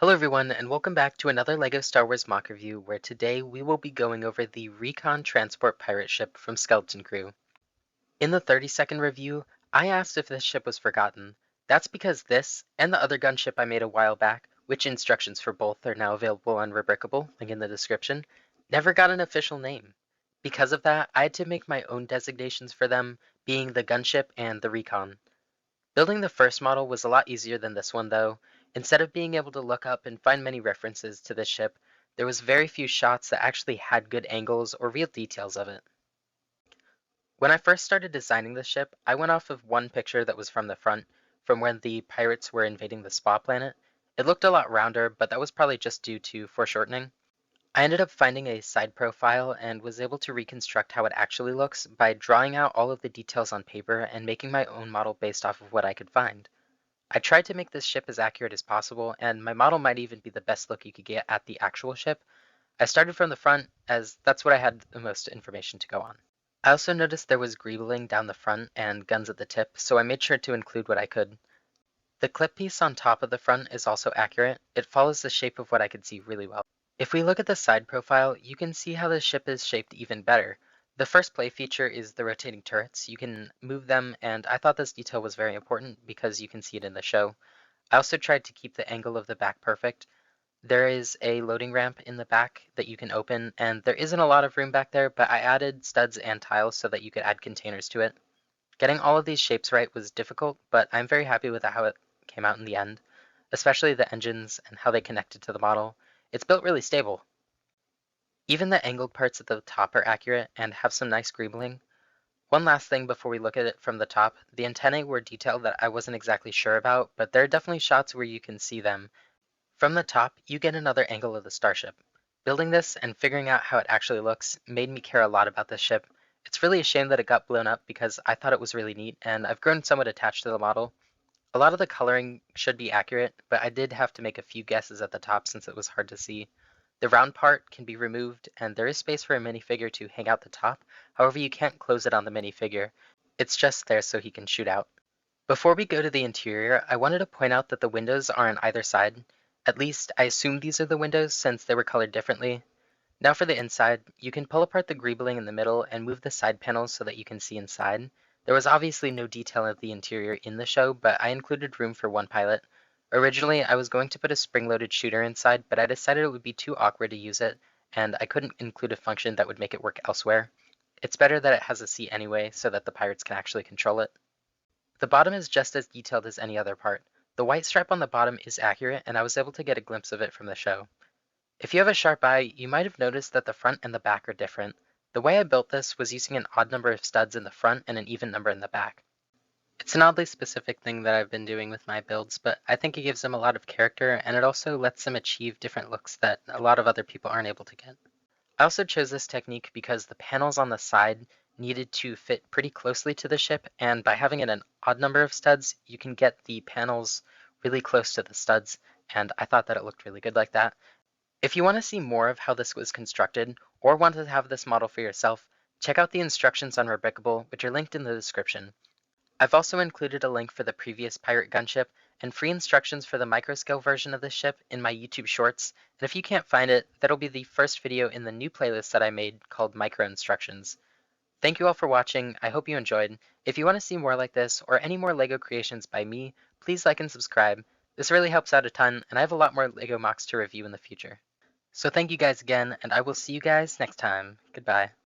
Hello everyone, and welcome back to another LEGO Star Wars mock review, where today we will be going over the Recon transport pirate ship from Skeleton Crew. In the 30-second review, I asked if this ship was forgotten. That's because this, and the other gunship I made a while back, which instructions for both are now available on Rubricable, link in the description, never got an official name. Because of that, I had to make my own designations for them, being the gunship and the Recon. Building the first model was a lot easier than this one though. Instead of being able to look up and find many references to this ship, there was very few shots that actually had good angles or real details of it. When I first started designing the ship, I went off of one picture that was from the front, from when the pirates were invading the spa planet. It looked a lot rounder, but that was probably just due to foreshortening. I ended up finding a side profile and was able to reconstruct how it actually looks by drawing out all of the details on paper and making my own model based off of what I could find. I tried to make this ship as accurate as possible, and my model might even be the best look you could get at the actual ship. I started from the front, as that's what I had the most information to go on. I also noticed there was greebling down the front and guns at the tip, so I made sure to include what I could. The clip piece on top of the front is also accurate. It follows the shape of what I could see really well. If we look at the side profile, you can see how the ship is shaped even better. The first play feature is the rotating turrets. You can move them, and I thought this detail was very important because you can see it in the show. I also tried to keep the angle of the back perfect. There is a loading ramp in the back that you can open, and there isn't a lot of room back there, but I added studs and tiles so that you could add containers to it. Getting all of these shapes right was difficult, but I'm very happy with how it came out in the end, especially the engines and how they connected to the model. It's built really stable. Even the angled parts at the top are accurate and have some nice greebling. One last thing before we look at it from the top, the antennae were detailed that I wasn't exactly sure about, but there are definitely shots where you can see them. From the top, you get another angle of the starship. Building this and figuring out how it actually looks made me care a lot about this ship. It's really a shame that it got blown up because I thought it was really neat, and I've grown somewhat attached to the model. A lot of the coloring should be accurate, but I did have to make a few guesses at the top since it was hard to see. The round part can be removed, and there is space for a minifigure to hang out the top. However, you can't close it on the minifigure. It's just there so he can shoot out. Before we go to the interior, I wanted to point out that the windows are on either side. At least, I assume these are the windows since they were colored differently. Now for the inside, you can pull apart the greebling in the middle and move the side panels so that you can see inside. There was obviously no detail of the interior in the show, but I included room for one pilot. Originally, I was going to put a spring-loaded shooter inside, but I decided it would be too awkward to use it, and I couldn't include a function that would make it work elsewhere. It's better that it has a seat anyway, so that the pirates can actually control it. The bottom is just as detailed as any other part. The white stripe on the bottom is accurate, and I was able to get a glimpse of it from the show. If you have a sharp eye, you might have noticed that the front and the back are different. The way I built this was using an odd number of studs in the front and an even number in the back. It's an oddly specific thing that I've been doing with my builds, but I think it gives them a lot of character, and it also lets them achieve different looks that a lot of other people aren't able to get. I also chose this technique because the panels on the side needed to fit pretty closely to the ship, and by having it an odd number of studs, you can get the panels really close to the studs, and I thought that it looked really good like that. If you want to see more of how this was constructed, or want to have this model for yourself, check out the instructions on Rubricable, which are linked in the description. I've also included a link for the previous pirate gunship and free instructions for the microscale version of this ship in my YouTube shorts, and if you can't find it, that'll be the first video in the new playlist that I made called Micro Instructions. Thank you all for watching, I hope you enjoyed. If you want to see more like this, or any more LEGO creations by me, please like and subscribe. This really helps out a ton, and I have a lot more LEGO mocks to review in the future. So thank you guys again, and I will see you guys next time. Goodbye.